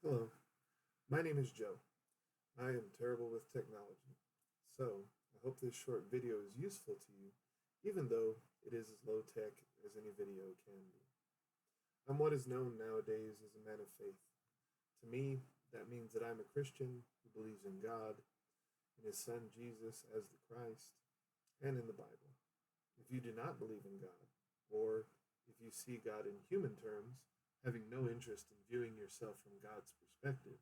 Hello, my name is Joe. I am terrible with technology, so I hope this short video is useful to you, even though it is as low tech as any video can be. I'm what is known nowadays as a man of faith. To me, that means that I'm a Christian who believes in God, in His Son Jesus as the Christ, and in the Bible. If you do not believe in God, or if you see God in human terms, having no interest in viewing yourself from God's perspective,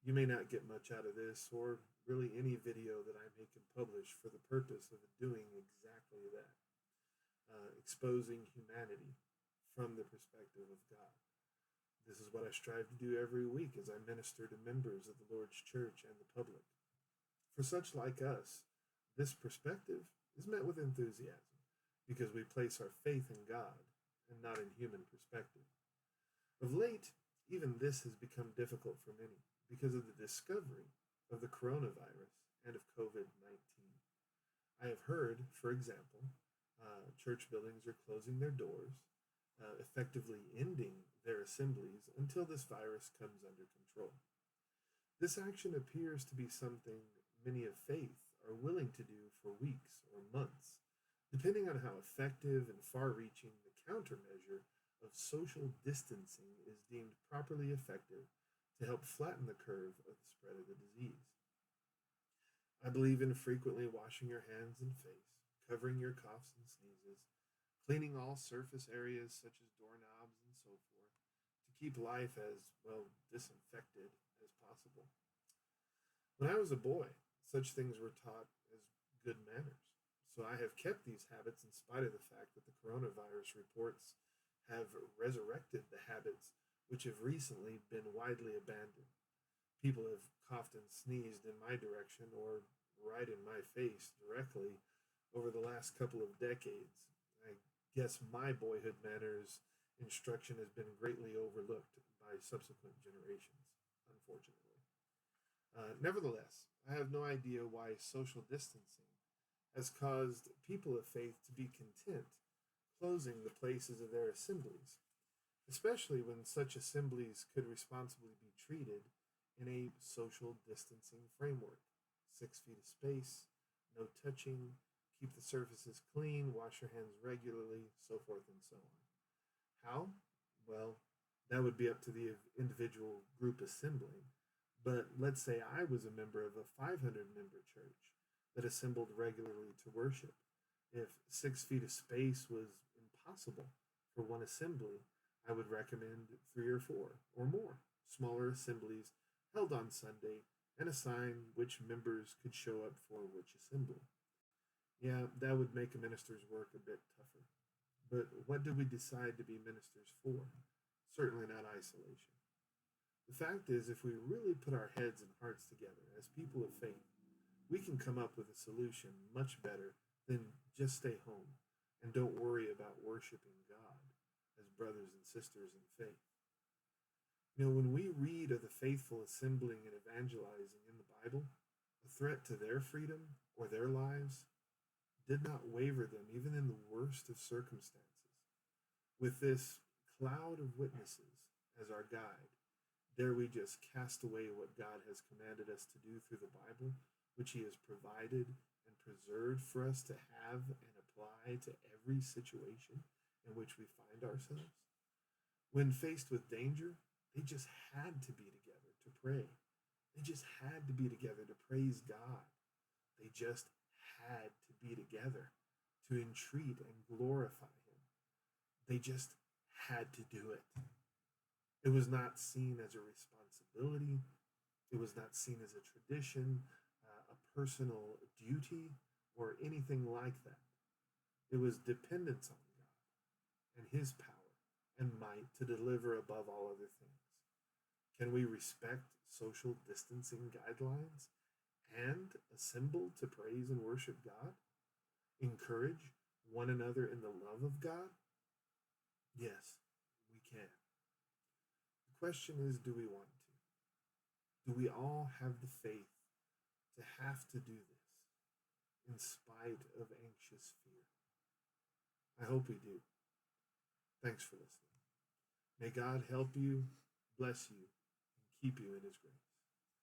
you may not get much out of this or really any video that I make and publish for the purpose of doing exactly that, exposing humanity from the perspective of God. This is what I strive to do every week as I minister to members of the Lord's church and the public. For such like us, this perspective is met with enthusiasm because we place our faith in God and not in human perspective. Of late, even this has become difficult for many because of the discovery of the coronavirus and of COVID 19. I have heard, for example, church buildings are closing their doors, effectively ending their assemblies until this virus comes under control. This action appears to be something many of faith are willing to do for weeks or months, depending on how effective and far reaching the countermeasure of social distancing is deemed properly effective to help flatten the curve of the spread of the disease. I believe in frequently washing your hands and face, covering your coughs and sneezes, cleaning all surface areas such as doorknobs and so forth to keep life as, well, disinfected as possible. When I was a boy, such things were taught as good manners. So I have kept these habits in spite of the fact that the coronavirus reports have resurrected the habits which have recently been widely abandoned. People have coughed and sneezed in my direction or right in my face directly over the last couple of decades. I guess my boyhood manners instruction has been greatly overlooked by subsequent generations, unfortunately. Nevertheless, I have no idea why social distancing has caused people of faith to be content closing the places of their assemblies, especially when such assemblies could responsibly be treated in a social distancing framework. 6 feet of space, no touching, keep the surfaces clean, wash your hands regularly, so forth and so on. How? Well, that would be up to the individual group assembling. But let's say I was a member of a 500 member church that assembled regularly to worship. If 6 feet of space was impossible for one assembly, I would recommend 3 or 4 or more smaller assemblies held on Sunday and assign which members could show up for which assembly. Yeah, that would make a minister's work a bit tougher. But what did we decide to be ministers for? Certainly not isolation. The fact is, if we really put our heads and hearts together as people of faith, we can come up with a solution much better than just stay home and don't worry about worshiping God as brothers and sisters in faith. When we read of the faithful assembling and evangelizing in the Bible, a threat to their freedom or their lives did not waver them even in the worst of circumstances. With this cloud of witnesses as our guide, dare we just cast away what God has commanded us to do through the Bible, which He has provided and preserved for us to have and apply to every situation in which we find ourselves? When faced with danger, they just had to be together to pray. They just had to be together to praise God. They just had to be together to entreat and glorify Him. They just had to do it. It was not seen as a responsibility. It was not seen as a tradition, a personal duty, or anything like that. It was dependence on God and His power and might to deliver above all other things. Can we respect social distancing guidelines and assemble to praise and worship God? Encourage one another in the love of God? Yes, we can. The question is, do we want to? Do we all have the faith to have to do this in spite of anxious fear? I hope we do. Thanks for listening. May God help you, bless you, and keep you in his grace.